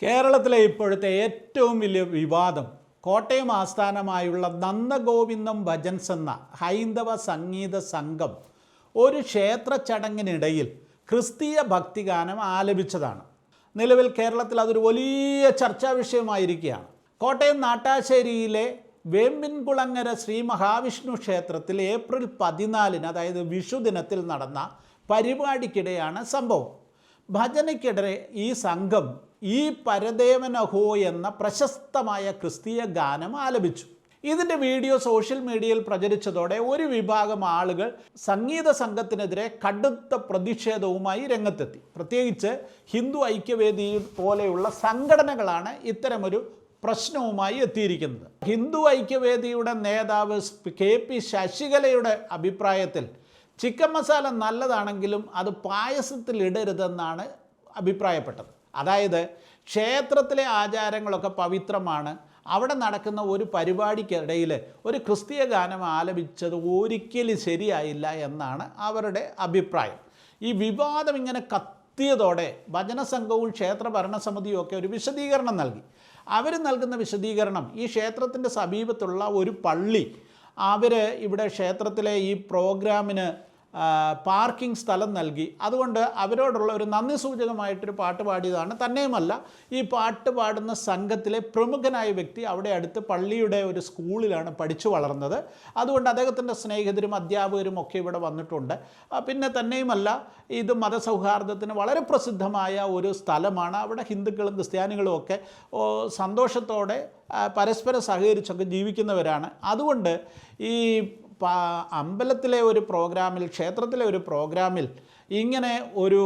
കേരളത്തിലെ ഇപ്പോഴത്തെ ഏറ്റവും വലിയ വിവാദം കോട്ടയം ആസ്ഥാനമായുള്ള നന്ദഗോവിന്ദം ഭജൻസ് എന്ന ഹൈന്ദവ സംഗീത സംഘം ഒരു ക്ഷേത്ര ചടങ്ങിനിടയിൽ ക്രിസ്തീയ ഭക്തിഗാനം ആലപിച്ചതാണ്. നിലവിൽ കേരളത്തിൽ അതൊരു വലിയ ചർച്ചാ വിഷയമായിരിക്കുകയാണ്. കോട്ടയം നാട്ടാശ്ശേരിയിലെ വേമ്പിൻകുളങ്ങര ശ്രീ മഹാവിഷ്ണു ക്ഷേത്രത്തിൽ ഏപ്രിൽ 14 അതായത് വിഷുദിനത്തിൽ നടന്ന പരിപാടിക്കിടെയാണ് സംഭവം. ഭജനയ്ക്കിടെ ഈ സംഘം ഈ പരദേവനഹോ എന്ന പ്രശസ്തമായ ക്രിസ്തീയ ഗാനം ആലപിച്ചു. ഇതിൻ്റെ വീഡിയോ സോഷ്യൽ മീഡിയയിൽ പ്രചരിച്ചതോടെ ഒരു വിഭാഗം ആളുകൾ സംഗീത സംഘത്തിനെതിരെ കടുത്ത പ്രതിഷേധവുമായി രംഗത്തെത്തി. പ്രത്യേകിച്ച് ഹിന്ദു ഐക്യവേദി പോലെയുള്ള സംഘടനകളാണ് ഇത്തരമൊരു പ്രശ്നവുമായി എത്തിയിരിക്കുന്നത്. ഹിന്ദു ഐക്യവേദിയുടെ നേതാവ് KP ശശികലയുടെ അഭിപ്രായത്തിൽ ചിക്കൻ മസാല നല്ലതാണെങ്കിലും അത് പായസത്തിൽ ഇടരുതെന്നാണ് അഭിപ്രായപ്പെട്ടത്. അതായത് ക്ഷേത്രത്തിലെ ആചാരങ്ങളൊക്കെ പവിത്രമാണ്, അവിടെ നടക്കുന്ന ഒരു പരിപാടിക്കിടയിൽ ഒരു ക്രിസ്തീയ ഗാനം ആലപിച്ചത് ഒരിക്കലും ശരിയായില്ല എന്നാണ് അവരുടെ അഭിപ്രായം. ഈ വിവാദം ഇങ്ങനെ കത്തിയതോടെ ഭജനസംഘവും ക്ഷേത്ര ഭരണസമിതിയും ഒക്കെ ഒരു വിശദീകരണം നൽകി. അവർ നൽകുന്ന വിശദീകരണം, ഈ ക്ഷേത്രത്തിൻ്റെ സമീപത്തുള്ള ഒരു പള്ളി അവർ ഇവിടെ ക്ഷേത്രത്തിലെ ഈ പ്രോഗ്രാമിന് പാർക്കിംഗ് സ്ഥലം നൽകി, അതുകൊണ്ട് അവരോടുള്ള ഒരു നന്ദി സൂചകമായിട്ടൊരു പാട്ട് പാടിയതാണ്. തന്നെയുമല്ല, ഈ പാട്ട് പാടുന്ന സംഘത്തിലെ പ്രമുഖനായ വ്യക്തി അവിടെ അടുത്ത് പള്ളിയുടെ ഒരു സ്കൂളിലാണ് പഠിച്ചു വളർന്നത്. അതുകൊണ്ട് അദ്ദേഹത്തിൻ്റെ സ്നേഹിതരും അധ്യാപകരും ഒക്കെ ഇവിടെ വന്നിട്ടുണ്ട്. പിന്നെ തന്നെയുമല്ല, ഇത് മതസൗഹാർദ്ദത്തിന് വളരെ പ്രസിദ്ധമായ ഒരു സ്ഥലമാണ്. അവിടെ ഹിന്ദുക്കളും ക്രിസ്ത്യാനികളും ഒക്കെ സന്തോഷത്തോടെ പരസ്പരം സഹകരിച്ചൊക്കെ ജീവിക്കുന്നവരാണ്. അതുകൊണ്ട് ഈ അമ്പലത്തിലെ ഒരു പ്രോഗ്രാമിൽ, ക്ഷേത്രത്തിലെ ഒരു പ്രോഗ്രാമിൽ ഇങ്ങനെ ഒരു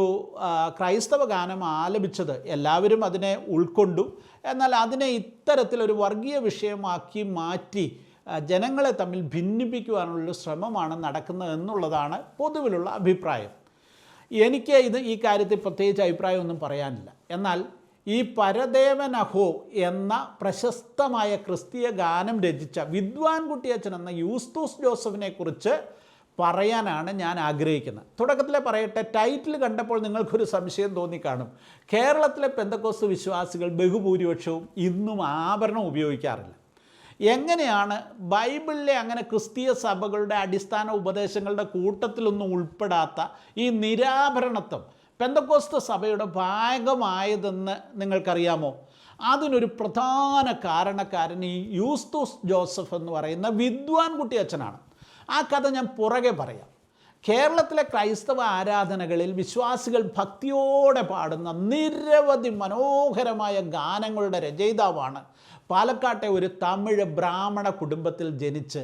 ക്രൈസ്തവ ഗാനം ആലപിച്ചത് എല്ലാവരും അതിനെ ഉൾക്കൊണ്ടു. എന്നാൽ അതിനെ ഇത്തരത്തിലൊരു വർഗീയ വിഷയമാക്കി മാറ്റി ജനങ്ങളെ തമ്മിൽ ഭിന്നിപ്പിക്കുവാനുള്ള ശ്രമമാണ് നടക്കുന്നത് എന്നുള്ളതാണ് പൊതുവിലുള്ള അഭിപ്രായം. എനിക്ക് ഈ കാര്യത്തിൽ പ്രത്യേകിച്ച് അഭിപ്രായമൊന്നും പറയാനില്ല. എന്നാൽ ഈ പരദേവനഹോ എന്ന പ്രശസ്തമായ ക്രിസ്തീയ ഗാനം രചിച്ച വിദ്വാൻ കുട്ടിയച്ചൻ എന്ന യൂസ്തൂസ് ജോസഫിനെ കുറിച്ച് പറയാനാണ് ഞാൻ ആഗ്രഹിക്കുന്നത്. തുടക്കത്തിലെ പറയട്ടെ, ടൈറ്റിൽ കണ്ടപ്പോൾ നിങ്ങൾക്കൊരു സംശയം തോന്നിക്കാണും. കേരളത്തിലെ പെന്തക്കോസ്ത് വിശ്വാസികൾ ബഹുഭൂരിപക്ഷവും ഇന്നും ആഭരണം ഉപയോഗിക്കാറില്ല. എങ്ങനെയാണ് ബൈബിളിലെ അങ്ങനെ ക്രിസ്തീയ സഭകളുടെ അടിസ്ഥാന ഉപദേശങ്ങളുടെ കൂട്ടത്തിലൊന്നും ഉൾപ്പെടാത്ത ഈ നിരാഭരണത്വം പെന്തക്കോസ്ത് സഭയുടെ ഭാഗമായതെന്ന് നിങ്ങൾക്കറിയാമോ? അതിനൊരു പ്രധാന കാരണക്കാരൻ ഈ യൂസ്തൂസ് ജോസഫ് എന്ന് പറയുന്ന വിദ്വാൻ കുട്ടിയച്ചനാണ്. ആ കഥ ഞാൻ പുറകെ പറയാം. കേരളത്തിലെ ക്രൈസ്തവ ആരാധനകളിൽ വിശ്വാസികൾ ഭക്തിയോടെ പാടുന്ന നിരവധി മനോഹരമായ ഗാനങ്ങളുടെ രചയിതാവാണ് പാലക്കാട്ടെ ഒരു തമിഴ് ബ്രാഹ്മണ കുടുംബത്തിൽ ജനിച്ച്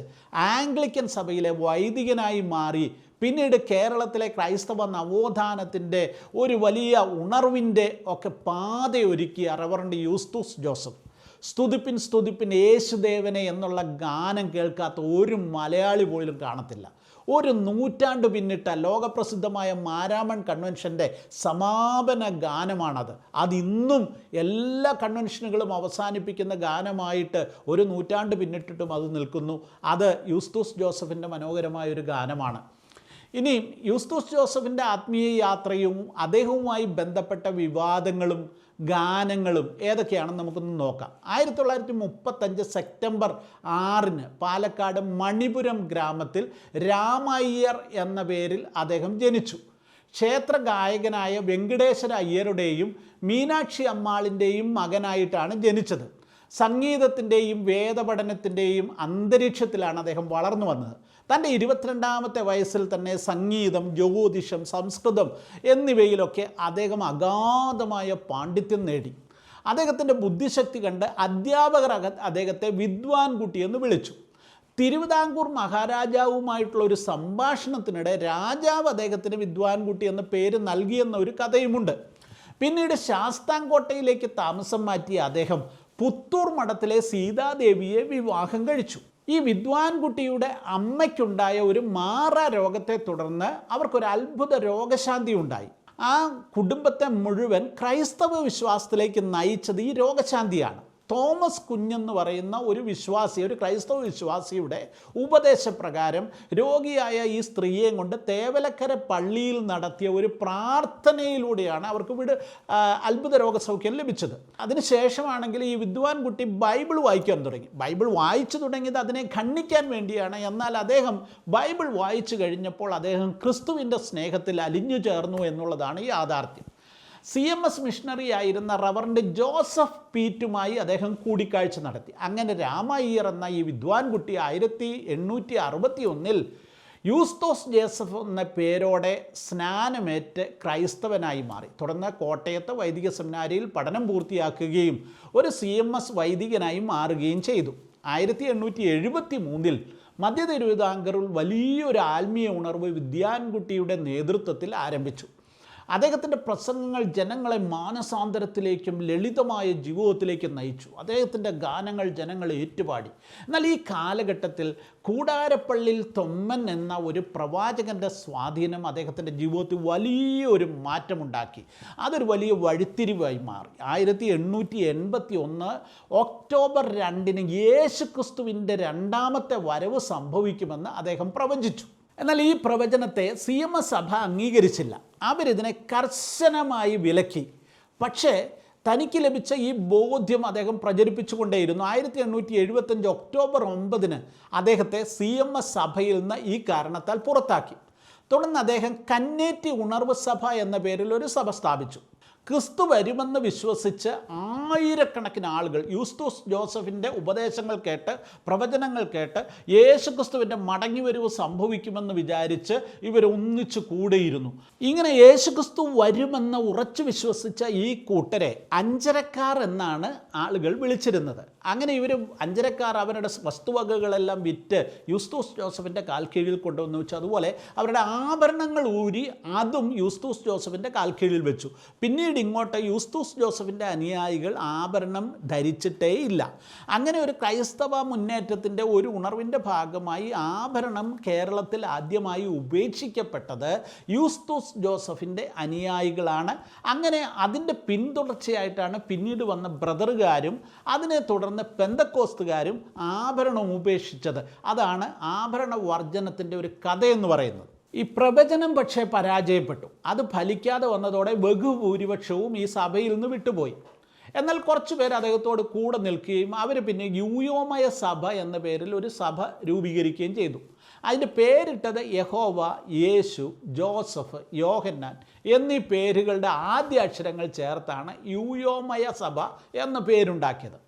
ആംഗ്ലിക്കൻ സഭയിലെ വൈദികനായി മാറി പിന്നീട് കേരളത്തിലെ ക്രൈസ്തവ നവോത്ഥാനത്തിൻ്റെ ഒരു വലിയ ഉണർവിൻ്റെ ഒക്കെ പാതയൊരുക്കിയ റവറൻഡ് യൂസ്തൂസ് ജോസഫ്. സ്തുതിപ്പിൻ സ്തുതിപ്പിൻ യേശുദേവനെ എന്നുള്ള ഗാനം കേൾക്കാത്ത ഒരു മലയാളി പോലും കാണത്തില്ല. ഒരു നൂറ്റാണ്ട് പിന്നിട്ട ലോകപ്രസിദ്ധമായ മാരാമൺ കൺവെൻഷൻ്റെ സമാപന ഗാനമാണത്. അതിന്നും എല്ലാ കൺവെൻഷനുകളും അവസാനിപ്പിക്കുന്ന ഗാനമായിട്ട് ഒരു നൂറ്റാണ്ട് പിന്നിട്ടിട്ടും അത് നിൽക്കുന്നു. അത് യൂസ്തൂസ് ജോസഫിൻ്റെ മനോഹരമായൊരു ഗാനമാണ്. ഇനി യൂസ്തൂസ് ജോസഫിൻ്റെ ആത്മീയ യാത്രയും അദ്ദേഹവുമായി ബന്ധപ്പെട്ട വിവാദങ്ങളും ഗാനങ്ങളും ഏതൊക്കെയാണെന്ന് നമുക്കൊന്ന് നോക്കാം. 1935 സെപ്റ്റംബർ 6 പാലക്കാട് മണിപുരം ഗ്രാമത്തിൽ രാമയ്യർ എന്ന പേരിൽ അദ്ദേഹം ജനിച്ചു. ക്ഷേത്ര ഗായകനായ വെങ്കടേശ്വര അയ്യരുടെയും മീനാക്ഷി അമ്മാളിൻ്റെയും മകനായിട്ടാണ് ജനിച്ചത്. സംഗീതത്തിൻ്റെയും വേദപഠനത്തിൻ്റെയും അന്തരീക്ഷത്തിലാണ് അദ്ദേഹം വളർന്നു വന്നത്. തൻ്റെ 22ാമത്തെ വയസ്സിൽ തന്നെ സംഗീതം, ജ്യോതിഷം, സംസ്കൃതം എന്നിവയിലൊക്കെ അദ്ദേഹം അഗാധമായ പാണ്ഡിത്യം നേടി. അദ്ദേഹത്തിൻ്റെ ബുദ്ധിശക്തി കണ്ട് അധ്യാപകർ അദ്ദേഹത്തെ വിദ്വാൻ കുട്ടി എന്ന് വിളിച്ചു. തിരുവിതാംകൂർ മഹാരാജാവുമായിട്ടുള്ള ഒരു സംഭാഷണത്തിനിടെ രാജാവ് അദ്ദേഹത്തിന് വിദ്വാൻ കുട്ടി എന്ന പേര് നൽകിയെന്ന ഒരു കഥയുമുണ്ട്. പിന്നീട് ശാസ്താംകോട്ടയിലേക്ക് താമസം മാറ്റിയ അദ്ദേഹം പുത്തൂർ മഠത്തിലെ സീതാദേവിയെ വിവാഹം കഴിച്ചു. ഈ വിദ്വാൻ കുട്ടിയുടെ അമ്മയ്ക്കുണ്ടായ ഒരു മാറാ രോഗത്തെ തുടർന്ന് അവർക്കൊരു അത്ഭുത രോഗശാന്തി ഉണ്ടായി. ആ കുടുംബത്തെ മുഴുവൻ ക്രൈസ്തവ വിശ്വാസത്തിലേക്ക് നയിച്ചത് ഈ രോഗശാന്തിയാണ്. തോമസ് കുഞ്ഞെന്ന് പറയുന്ന ഒരു വിശ്വാസി, ഒരു ക്രൈസ്തവ വിശ്വാസിയുടെ ഉപദേശപ്രകാരം രോഗിയായ ഈ സ്ത്രീയെയും കൊണ്ട് തേവലക്കര പള്ളിയിൽ നടത്തിയ ഒരു പ്രാർത്ഥനയിലൂടെയാണ് അവർക്ക് അത്ഭുത രോഗസൗഖ്യം ലഭിച്ചത്. അതിനുശേഷമാണെങ്കിൽ ഈ വിദ്വാൻ കുട്ടി ബൈബിൾ വായിക്കാൻ തുടങ്ങി. ബൈബിൾ വായിച്ചു തുടങ്ങിയത് അതിനെ ഖണ്ഡിക്കാൻ വേണ്ടിയാണ്. എന്നാൽ അദ്ദേഹം ബൈബിൾ വായിച്ചു കഴിഞ്ഞപ്പോൾ അദ്ദേഹം ക്രിസ്തുവിൻ്റെ സ്നേഹത്തിൽ അലിഞ്ഞു ചേർന്നു എന്നുള്ളതാണ് യാഥാർത്ഥ്യം. CMS മിഷണറി ആയിരുന്ന റവറൻഡ് ജോസഫ് പീറ്റുമായി അദ്ദേഹം കൂടിക്കാഴ്ച നടത്തി. അങ്ങനെ രാമയ്യർ എന്ന ഈ വിദ്വാൻ കുട്ടി 1861 യൂസ്തോസ് ജോസഫ് എന്ന പേരോടെ സ്നാനമേറ്റ് ക്രൈസ്തവനായി മാറി. തുടർന്ന് കോട്ടയത്തെ വൈദിക സെമിനാരിയിൽ പഠനം പൂർത്തിയാക്കുകയും ഒരു CMS വൈദികനായി മാറുകയും ചെയ്തു. 1873 മധ്യ തിരുവിതാംകൂറിൽ വലിയൊരു ആത്മീയ ഉണർവ് വിദ്വാൻകുട്ടിയുടെ നേതൃത്വത്തിൽ ആരംഭിച്ചു. അദ്ദേഹത്തിൻ്റെ പ്രസംഗങ്ങൾ ജനങ്ങളെ മാനസാന്തരത്തിലേക്കും ലളിതമായ ജീവിതത്തിലേക്കും നയിച്ചു. അദ്ദേഹത്തിൻ്റെ ഗാനങ്ങൾ ജനങ്ങൾ ഏറ്റുപാടി. എന്നാൽ ഈ കാലഘട്ടത്തിൽ കൂടാരപ്പള്ളിയിൽ തൊമ്മൻ എന്ന ഒരു പ്രവാചകൻ്റെ സ്വാധീനം അദ്ദേഹത്തിൻ്റെ ജീവിതത്തിൽ വലിയൊരു മാറ്റമുണ്ടാക്കി. അതൊരു വലിയ വഴിത്തിരിവായി മാറി. 1881 ഒക്ടോബർ 2 യേശുക്രിസ്തുവിൻ്റെ രണ്ടാമത്തെ വരവ് സംഭവിക്കുമെന്ന് അദ്ദേഹം പ്രവചിച്ചു. എന്നാൽ ഈ പ്രവചനത്തെ CMS സഭ അംഗീകരിച്ചില്ല. അവരിതിനെ കർശനമായി വിലക്കി. പക്ഷേ തനിക്ക് ലഭിച്ച ഈ ബോധ്യം അദ്ദേഹം പ്രചരിപ്പിച്ചുകൊണ്ടേയിരുന്നു. 1875 ഒക്ടോബർ 9 അദ്ദേഹത്തെ CMS സഭയിൽ നിന്ന് ഈ കാരണത്താൽ പുറത്താക്കി. തുടർന്ന് അദ്ദേഹം കന്നേറ്റി ഉണർവ് സഭ എന്ന പേരിൽ ഒരു സഭ സ്ഥാപിച്ചു. ക്രിസ്തു വരുമെന്ന് വിശ്വസിച്ച് ആയിരക്കണക്കിന് ആളുകൾ യൂസ്തോസ് ജോസഫിൻ്റെ ഉപദേശങ്ങൾ കേട്ട്, പ്രവചനങ്ങൾ കേട്ട് യേശുക്രിസ്തുവിൻ്റെ മടങ്ങിവരവ് സംഭവിക്കുമെന്ന് വിചാരിച്ച് ഇവരൊന്നിച്ചു കൂടിയിരുന്നു. ഇങ്ങനെ യേശുക്രിസ്തു വരുമെന്ന് ഉറച്ചു വിശ്വസിച്ച ഈ കൂട്ടരെ അഞ്ചരക്കാർ എന്നാണ് ആളുകൾ വിളിച്ചിരുന്നത്. അങ്ങനെ ഇവർ അഞ്ചരക്കാർ അവരുടെ വസ്തുവകകളെല്ലാം വിറ്റ് യൂസ്തോസ് ജോസഫിൻ്റെ കാൽക്കീഴിൽ കൊണ്ടുവന്ന് വെച്ചു. അതുപോലെ അവരുടെ ആഭരണങ്ങൾ ഊരി അതും യൂസ്തോസ് ജോസഫിൻ്റെ കാൽക്കീഴിൽ വെച്ചു. പിന്നീട് ഇങ്ങോട്ട് യൂസ്തോസ് ജോസഫിൻ്റെ അനുയായികൾ ആഭരണം ധരിച്ചിട്ടേ ഇല്ല. അങ്ങനെ ഒരു ക്രൈസ്തവ മുന്നേറ്റത്തിൻ്റെ ഒരു ഉണർവിൻ്റെ ഭാഗമായി ആഭരണം കേരളത്തിൽ ആദ്യമായി ഉപേക്ഷിക്കപ്പെട്ടത് യൂസ്തോസ് ജോസഫിൻ്റെ അനുയായികളാണ്. അങ്ങനെ അതിൻ്റെ പിന്തുടർച്ചയായിട്ടാണ് പിന്നീട് വന്ന ബ്രദറുകാരും അതിനെ തുടർന്ന് പെന്തക്കോസ്തുകാരും ആഭരണം ഉപേക്ഷിച്ചത്. അതാണ് ആഭരണ വർജനത്തിൻ്റെ ഒരു കഥയെന്ന് പറയുന്നത്. ഈ പ്രവചനം പക്ഷേ പരാജയപ്പെട്ടു. അത് ഫലിക്കാതെ വന്നതോടെ ബഹുഭൂരിപക്ഷവും ഈ സഭയിൽ നിന്ന് വിട്ടുപോയി. എന്നാൽ കുറച്ച് പേർ അദ്ദേഹത്തോട് കൂടെ നിൽക്കുകയും അവർ പിന്നെ യൂയോമയ സഭ എന്ന പേരിൽ ഒരു സഭ രൂപീകരിക്കുകയും ചെയ്തു. അതിൻ്റെ പേരിട്ടത് യഹോവ, യേശു, ജോസഫ്, യോഹന്നാൻ എന്നീ പേരുകളുടെ ആദ്യ അക്ഷരങ്ങൾ ചേർത്താണ് യൂയോമയ സഭ എന്ന പേരുണ്ടാക്കിയത്.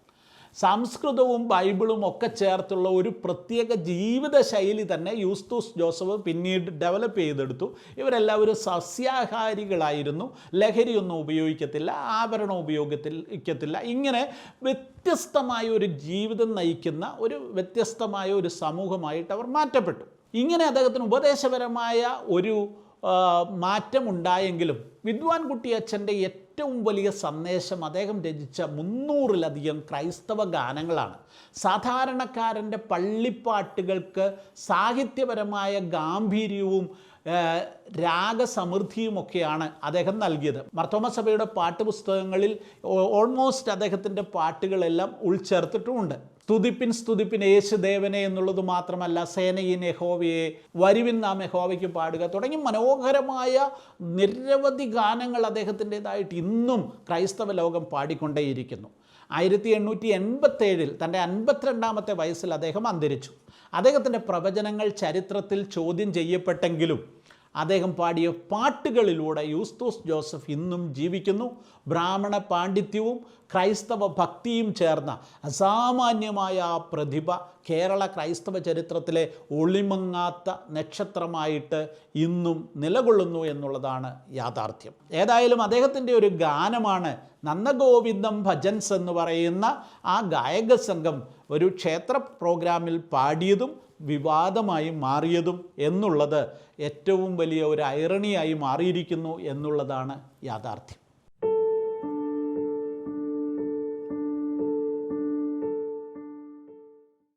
സംസ്കൃതവും ബൈബിളും ഒക്കെ ചേർത്തുള്ള ഒരു പ്രത്യേക ജീവിത ശൈലി തന്നെ യൂസ്തോസ് ജോസഫ് പിന്നീട് ഡെവലപ്പ് ചെയ്തെടുത്തു. ഇവരെല്ലാവരും സസ്യാഹാരികളായിരുന്നു. ലഹരിയൊന്നും ഉപയോഗിക്കത്തില്ല, ആഭരണം ഉപയോഗിക്കത്തില്ല. ഇങ്ങനെ വ്യത്യസ്തമായ ഒരു ജീവിതം നയിക്കുന്ന വ്യത്യസ്തമായ ഒരു സമൂഹമായിട്ട് അവർ മാറ്റപ്പെട്ടു. ഇങ്ങനെ അദ്ദേഹത്തിന് ഉപദേശപരമായ ഒരു മാറ്റമുണ്ടായെങ്കിലും വിദ്വാൻ കുട്ടിയച്ഛൻ്റെ ഏറ്റവും വലിയ സന്ദേശം അദ്ദേഹം രചിച്ച 300-ലധികം ക്രൈസ്തവ ഗാനങ്ങളാണ്. സാധാരണക്കാരൻ്റെ പള്ളിപ്പാട്ടുകൾക്ക് സാഹിത്യപരമായ ഗാംഭീര്യവും രാഗസമൃദ്ധിയുമൊക്കെയാണ് അദ്ദേഹം നൽകിയത്. മാർത്തോമാ സഭയുടെ പാട്ടുപുസ്തകങ്ങളിൽ ഓൾമോസ്റ്റ് അദ്ദേഹത്തിൻ്റെ പാട്ടുകളെല്ലാം ഉൾച്ചേർത്തിട്ടുമുണ്ട്. സ്തുതിപ്പിൻ സ്തുതിപ്പിൻ യേശുദേവനെ എന്നുള്ളത് മാത്രമല്ല, സേനയിൻ യഹോവയെ, വരുവിൻ നാം യഹോവയ്ക്ക് പാടുക തുടങ്ങി മനോഹരമായ നിരവധി ഗാനങ്ങൾ അദ്ദേഹത്തിൻ്റെതായിട്ട് ഇന്നും ക്രൈസ്തവ ലോകം പാടിക്കൊണ്ടേയിരിക്കുന്നു. 1887 തൻ്റെ 52ാമത്തെ വയസ്സിൽ അദ്ദേഹം അന്തരിച്ചു. അദ്ദേഹത്തിൻ്റെ പ്രവചനങ്ങൾ ചരിത്രത്തിൽ ചോദ്യം ചെയ്യപ്പെട്ടെങ്കിലും അദ്ദേഹം പാടിയ പാട്ടുകളിലൂടെ യൂസ്തോസ് ജോസഫ് ഇന്നും ജീവിക്കുന്നു. ബ്രാഹ്മണ പാണ്ഡിത്യവും ക്രൈസ്തവ ഭക്തിയും ചേർന്ന അസാമാന്യമായ ആ പ്രതിഭ കേരള ക്രൈസ്തവ ചരിത്രത്തിലെ ഒളിമങ്ങാത്ത നക്ഷത്രമായിട്ട് ഇന്നും നിലകൊള്ളുന്നു എന്നുള്ളതാണ് യാഥാർത്ഥ്യം. ഏതായാലും അദ്ദേഹത്തിൻ്റെ ഒരു ഗാനമാണ് നന്ദഗോവിന്ദം ഭജൻസ് എന്ന് പറയുന്ന ആ ഗായക സംഘം ഒരു ക്ഷേത്ര പ്രോഗ്രാമിൽ പാടിയതും വിവാദമായി മാറിയതും എന്നുള്ളത് ഏറ്റവും വലിയ ഒരു ഐറണിയായി മാറിയിരിക്കുന്നു എന്നുള്ളതാണ് യാഥാർത്ഥ്യം.